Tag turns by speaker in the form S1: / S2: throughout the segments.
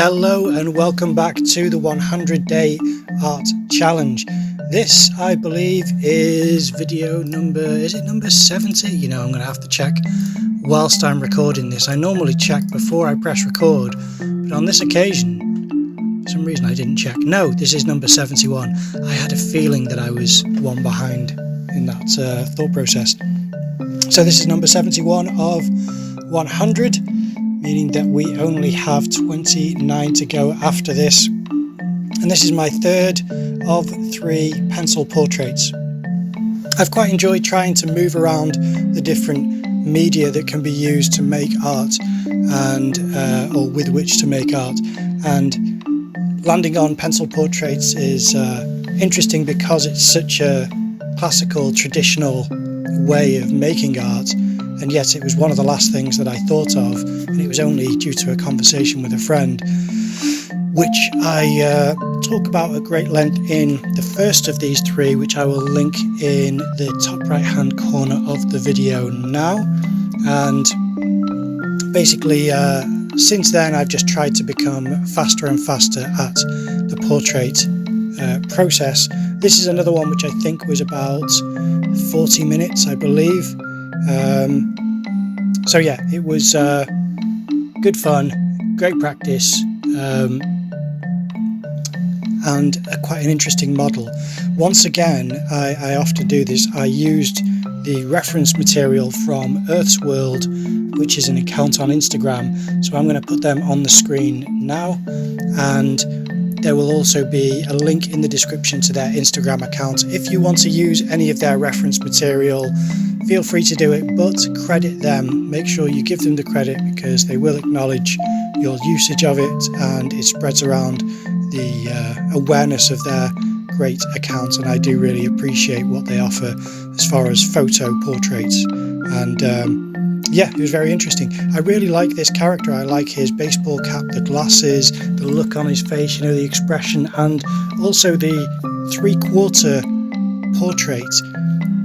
S1: Hello and welcome back to the 100-day art challenge. This, I believe, is video number 70? I'm going to have to check whilst I'm recording this. I normally check before I press record, but on this occasion, for some reason I didn't check. No, this is number 71. I had a feeling that I was one behind in that thought process. So this is number 71 of 100. Meaning that we only have 29 to go after this. And this is my third of 3 pencil portraits. I've quite enjoyed trying to move around the different media that can be used to make art and or with which to make art. And landing on pencil portraits is interesting because it's such a classical, traditional way of making art. And yet it was one of the last things that I thought of, and it was only due to a conversation with a friend, which I talk about at great length in the first of these 3, which I will link in the top right hand corner of the video now. And basically since then I've just tried to become faster and faster at the portrait process. This is another one which I think was about 40 minutes, I believe. So yeah, it was good fun, great practice, and quite an interesting model. Once again, I often do this. I used the reference material from Earth's World, which is an account on Instagram. So I'm going to put them on the screen now, and there will also be a link in the description to their Instagram account. If you want to use any of their reference material, feel free to do it, but credit them. Make sure you give them the credit because they will acknowledge your usage of it, and it spreads around the awareness of their great account. And I do really appreciate what they offer as far as photo portraits. And yeah, it was very interesting. I really like this character. I like his baseball cap, the glasses, the look on his face, the expression, and also the 3/4 portrait,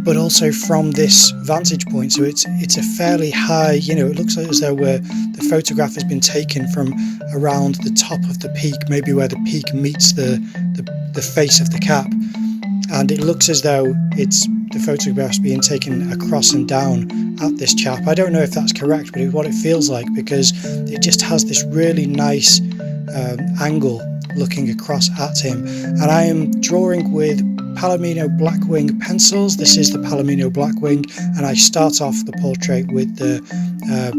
S1: but also from this vantage point. So it's a fairly high, it looks like as though the photograph has been taken from around the top of the peak, maybe where the peak meets the face of the cap. And it looks as though the photograph's being taken across and down at this chap. I don't know if that's correct, but it's what it feels like, because it just has this really nice angle looking across at him. And I am drawing with Palomino Blackwing pencils. This is the Palomino Blackwing, and I start off the portrait with the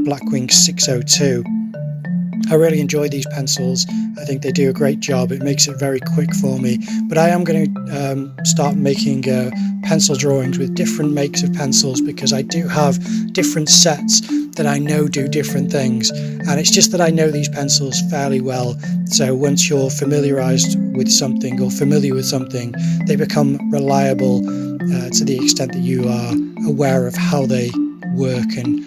S1: Blackwing 602. I really enjoy these pencils. I think they do a great job. It makes it very quick for me. But I am going to start making pencil drawings with different makes of pencils, because I do have different sets that I know do different things. And it's just that I know these pencils fairly well. So once you're familiarized with something or familiar with something, they become reliable to the extent that you are aware of how they work and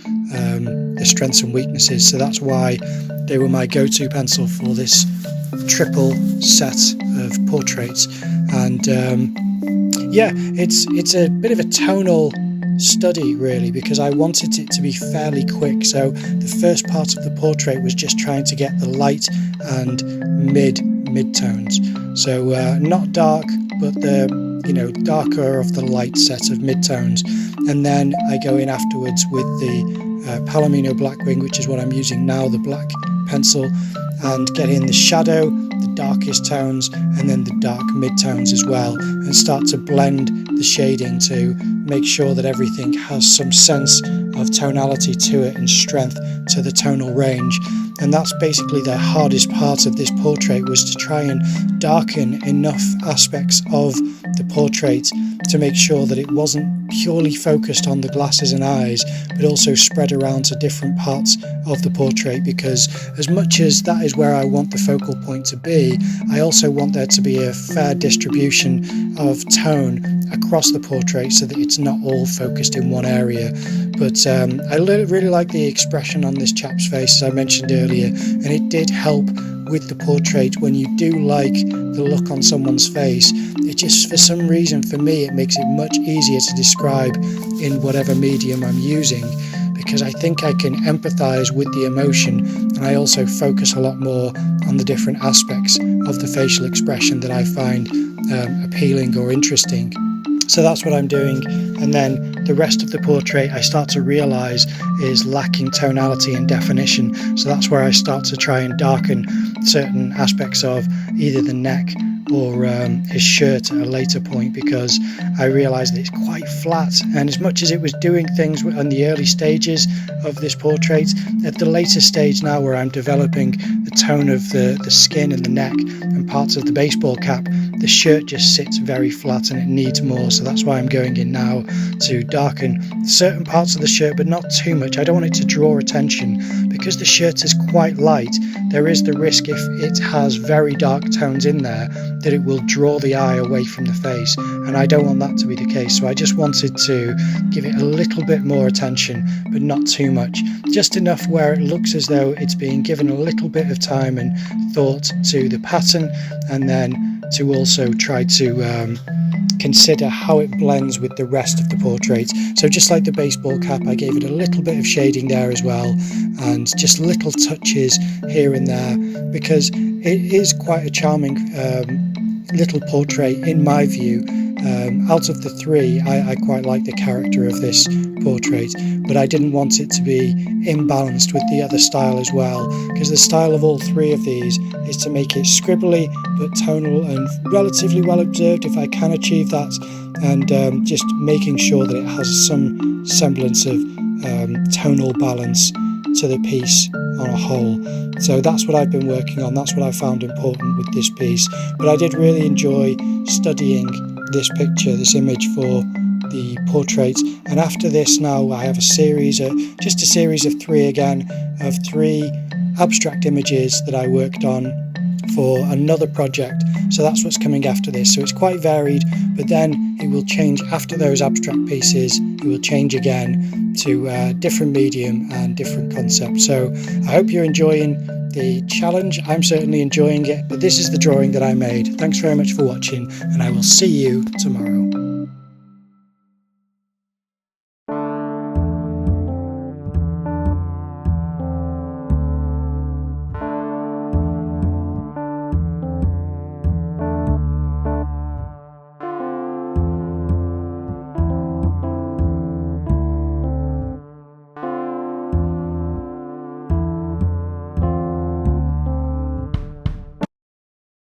S1: their strengths and weaknesses. So that's why they were my go-to pencil for this triple set of portraits. And yeah, it's a bit of a tonal study really, because I wanted it to be fairly quick. So the first part of the portrait was just trying to get the light and mid-tones. So not dark, but the darker of the light set of mid-tones. And then I go in afterwards with the Palomino Blackwing, which is what I'm using now, the black pencil, and get in the shadow, the darkest tones, and then the dark mid-tones as well, and start to blend the shading to make sure that everything has some sense of tonality to it and strength to the tonal range. And that's basically the hardest part of this portrait, was to try and darken enough aspects of the portrait to make sure that it wasn't purely focused on the glasses and eyes, but also spread around to different parts of the portrait. Because as much as that is where I want the focal point to be, I also want there to be a fair distribution of tone across the portrait so that it's not all focused in one area. But I really like the expression on this chap's face, as I mentioned earlier, and it did help with the portrait. When you do like the look on someone's face, it just, for some reason, for me, it makes it much easier to describe in whatever medium I'm using, because I think I can empathize with the emotion, and I also focus a lot more on the different aspects of the facial expression that I find appealing or interesting. So that's what I'm doing, and then the rest of the portrait I start to realise is lacking tonality and definition, so that's where I start to try and darken certain aspects of either the neck or his shirt at a later point, because I realised that it's quite flat, and as much as it was doing things on the early stages of this portrait, at the later stage now where I'm developing the tone of the skin and the neck and parts of the baseball cap, the shirt just sits very flat and it needs more. So that's why I'm going in now to darken certain parts of the shirt, but not too much. I don't want it to draw attention, because the shirt is quite light. There is the risk, if it has very dark tones in there, that it will draw the eye away from the face, and I don't want that to be the case. So I just wanted to give it a little bit more attention, but not too much, just enough where it looks as though it's being given a little bit of time and thought to the pattern, and then to also try to consider how it blends with the rest of the portrait. So just like the baseball cap, I gave it a little bit of shading there as well, and just little touches here and there, because it is quite a charming little portrait in my view. Out of the three, I quite like the character of this portrait, but I didn't want it to be imbalanced with the other style as well, because the style of all three of these is to make it scribbly but tonal and relatively well observed, if I can achieve that, and just making sure that it has some semblance of tonal balance to the piece on a whole. So that's what I've been working on, that's what I found important with this piece. But I did really enjoy studying this picture, this image, for the portrait, and after this now I have a series, just a series of three again, of three abstract images that I worked on for another project. So that's what's coming after this. So it's quite varied, but then it will change after those abstract pieces. It will change again to a different medium and different concepts. So I hope you're enjoying the challenge. I'm certainly enjoying it, but this is the drawing that I made. Thanks very much for watching, and I will see you tomorrow.